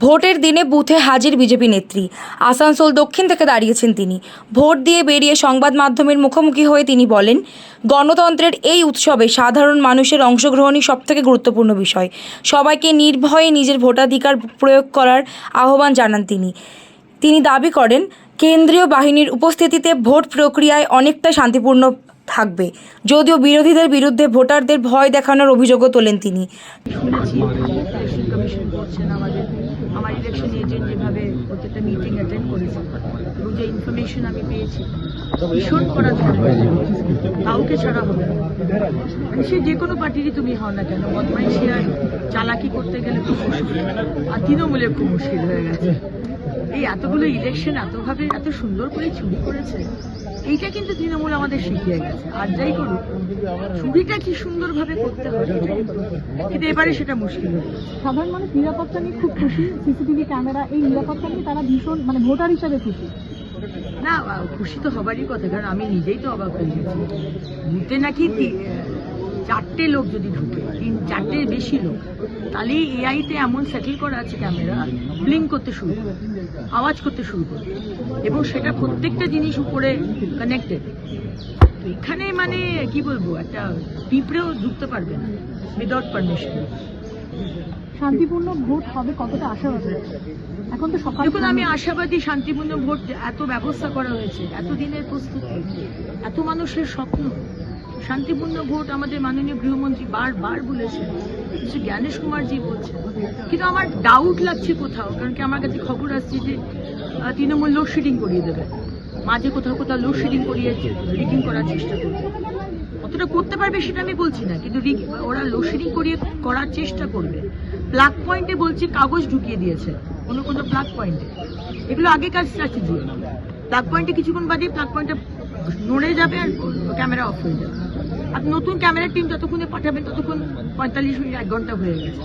ভোটের দিনে বুথে হাজির বিজেপি নেত্রী। আসানসোল দক্ষিণ থেকে দাঁড়িয়েছেন তিনি। ভোট দিয়ে বেরিয়ে সংবাদ মাধ্যমের মুখোমুখি হয়ে তিনি বলেন, গণতন্ত্রের এই উৎসবে সাধারণ মানুষের অংশগ্রহণই সবথেকে গুরুত্বপূর্ণ বিষয়। সবাইকে নির্ভয়ে নিজের ভোটাধিকার প্রয়োগ করার আহ্বান জানান তিনি দাবি করেন, কেন্দ্রীয় বাহিনীর উপস্থিতিতে ভোট প্রক্রিয়ায় অনেকটা শান্তিপূর্ণ থাকবে, যদিও বিরোধীদের বিরুদ্ধে ভোটারদের ভয় দেখানোর অভিযোগও তোলেন তিনি। শুনেছি ইলেকশন কমিশন করছেন আমার ইলেকশন এজেন্ট যেভাবে প্রত্যেকটা মিটিং অ্যাটেন্ড করেছে এবং যে ইনফরমেশন আমি পেয়েছি ভীষণ করা কাউকে ছাড়া হবে না। মানে সে যে কোনো পার্টিরই তুমি হও না কেন, বদমাইশি আর চালাকি করতে গেলে খুব মুশকিল, আর তৃণমূলের খুব মুশকিল হয়ে গেছে। এই এতগুলো ইলেকশন এতভাবে এত সুন্দর করে চুরি করেছে, এইটা কিন্তু তৃণমূল আমাদের শিখিয়ে গেছে। আর যাই করুক, চুরিটা কি সুন্দরভাবে করতে হবে কিন্তু এবারে সেটা মুশকিল হয়ে গেছে। সাধারণ মানুষ নিরাপত্তা নিয়ে খুব খুশি, সিসিটিভি ক্যামেরা, এই নিরাপত্তা নিয়ে তারা ভীষণ ভোটার হিসাবে খুশি। না, খুশি তো হবারই কথা, কারণ আমি নিজেই তো অবাক হয়ে গেছি। বুথে নাকি 4টে লোক যদি ঢুকে, 4টের বেশি লোক, তাহলে এআইতে এমন সেটেল করা আছে ক্যামেরা ব্লিঙ্ক করতে শুরু করে, আওয়াজ করতে শুরু করে, এবং সেটা প্রত্যেকটা জিনিস উপরে কানেক্টেড। এখানে মানে কি বলবো, একটা পিঁপড়েও ঢুকতে পারবে না উইদাউট পারমিশন। শান্তিপূর্ণ ভোট হবে কতটা আশাবাদী এখন তো সকাল? দেখুন, আমি আশাবাদী শান্তিপূর্ণ ভোট। এত ব্যবস্থা করা হয়েছে, এত দিনের প্রস্তুতি, এত মানুষের স্বপ্ন, শান্তিপূর্ণ ভোট আমাদের মাননীয় গৃহমন্ত্রী বারবার বলেছেন, জ্ঞানেশ কুমারজি বলছেন। কিন্তু আমার ডাউট লাগছে কোথাও, কারণ কি আমার কাছে খবর আসছে যে তৃণমূল লোডশেডিং করিয়ে দেবে, মাঝে কোথাও কোথাও লোডশেডিং করিয়ে রিগিং করার চেষ্টা করবে। কতটা করতে পারবে সেটা আমি বলছি না, কিন্তু ওরা লোডশেডিং করার চেষ্টা করবে। প্লাগ পয়েন্টে বলছি কাগজ ঢুকিয়ে দিয়েছে কোনো কোনো প্লাগ পয়েন্টে, এগুলো আগেকার স্ট্র্যাটেজি। প্লাগ পয়েন্টে কিছুক্ষণ বাদে প্লাগ পয়েন্টটা নড়ে যাবে আর ক্যামেরা অফ হয়ে যাবে। আর নতুন ক্যামেরার টিম যতক্ষণে পাঠাবেন ততক্ষণ 45 মিনিট 1 ঘন্টা হয়ে গেছে।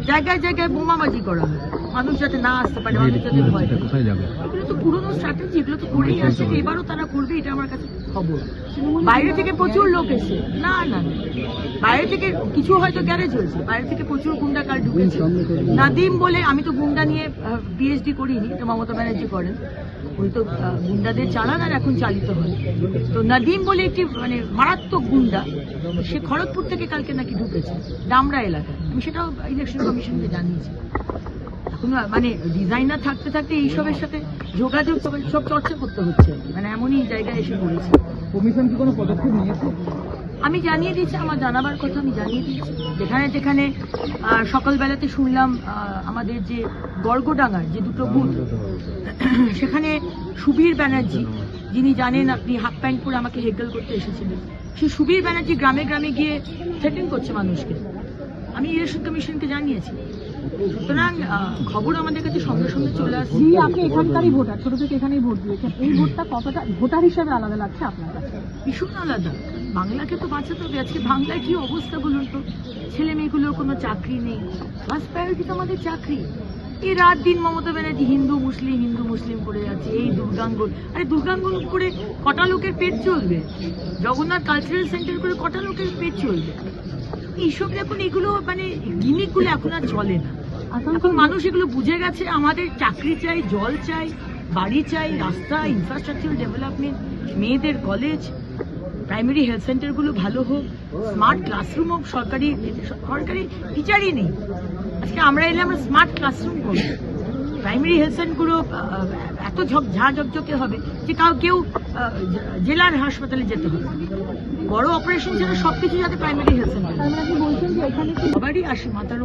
জায়গায় জায়গায় বোমাবাজি করা হয়, মানুষ যাতে না আসতে পারে, মানুষ যাতে ভয়। এগুলো তো পুরোনো স্ট্র্যাটেজি, এগুলো তো করেই আসছে, এবারও তারা করবে, এটা আমার কাছে খবর। বাইরে থেকে প্রচুর লোক এসে, না না বাইরে থেকে কিছু হয়তো গ্যারেজ হয়েছে, বাইরে থেকে প্রচুর গুন্ডা কার ঢুকেছে। নাদিম বলে, আমি তো গুন্ডা নিয়ে পিএইচডি করিনি, তো মমতা ব্যানার্জি করেন, ওই তো গুন্ডাদের চালান আর এখন চালিত হয়। তো নাদিম বলে একটি মারাত্মক গুন্ডা, সে খড়গপুর থেকে কালকে নাকি ঢুকেছে ডামরা এলাকায়। আমি সেটাও ইলেকশন কমিশনকে জানিয়েছি। এখন ডিজাইনার থাকতে থাকতে এইসবের সাথে যোগাযোগ সব চর্চা করতে হচ্ছে, এমনই জায়গায় এসে পড়েছে। কমিশন কি কোনো পদক্ষেপ নিয়েছে? আমি জানিয়ে দিয়েছি, আমার জানাবার কথা আমি জানিয়ে দিয়েছি। যেখানে যেখানে সকালবেলাতে শুনলাম আমাদের যে গর্গডাঙ্গার যে 2টো বুথ, সেখানে সুবীর ব্যানার্জি, যিনি জানেন আপনি হাফ প্যান্ট পরে আমাকে হেকল করতে এসেছিলেন, সেই সুবীর ব্যানার্জি গ্রামে গ্রামে গিয়ে থ্রেটেন করছে মানুষকে। আমি ইলেকশন কমিশনকে জানিয়েছি। সুতরাং খবর আমাদের কাছে সঙ্গে সঙ্গে চলে আসছে। আপনি এখানকারই ভোটার, ছোট থেকে এখানেই ভোট দিয়েছেন, এই ভোটটা কতটা ভোটার হিসেবে আলাদা লাগছে আপনার কাছে? ভীষণ আলাদা। বাংলাকে তো বাঁচাতে হবে। আজকে বাংলায় কি অবস্থা বলুন তো, ছেলে মেয়েগুলোর কোনো চাকরি নেই। ফার্স্ট প্রায়োরিটি তো আমাদের চাকরি। এই রাত দিন মমতা ব্যানার্জি হিন্দু মুসলিম করে যাচ্ছে। এই দুর্গাঙ্গন, আরে দুর্গাঙ্গন করে কটা লোকের পেট চলবে? জগন্নাথ কালচারাল সেন্টার করে কটা লোকের পেট চলবে? এইসব এখন এগুলো গিমিকগুলো এখন আর চলে না। এখন মানুষ এগুলো বুঝে গেছে। আমাদের চাকরি চাই, জল চাই, বাড়ি চাই, রাস্তা, ইনফ্রাস্ট্রাকচার ডেভেলপমেন্ট, মেয়েদের কলেজ, প্রাইমারি হেলথ সেন্টারগুলো ভালো হোক, স্মার্ট ক্লাসরুম হোক। সরকারি টিচারই নেই। আজকে আমরা এলে আমরা স্মার্ট ক্লাসরুম করব। প্রাইমারি হেলথ সেন্টারগুলো এত ঝকঝকে হবে যে কেউ জেলার হাসপাতালে যেতে হবে। বড় অপারেশন ছাড়া সবকিছু যাতে প্রাইমারি হেলথ সেন্টার। বলছেন যে এখানে সবারই আসে মাথার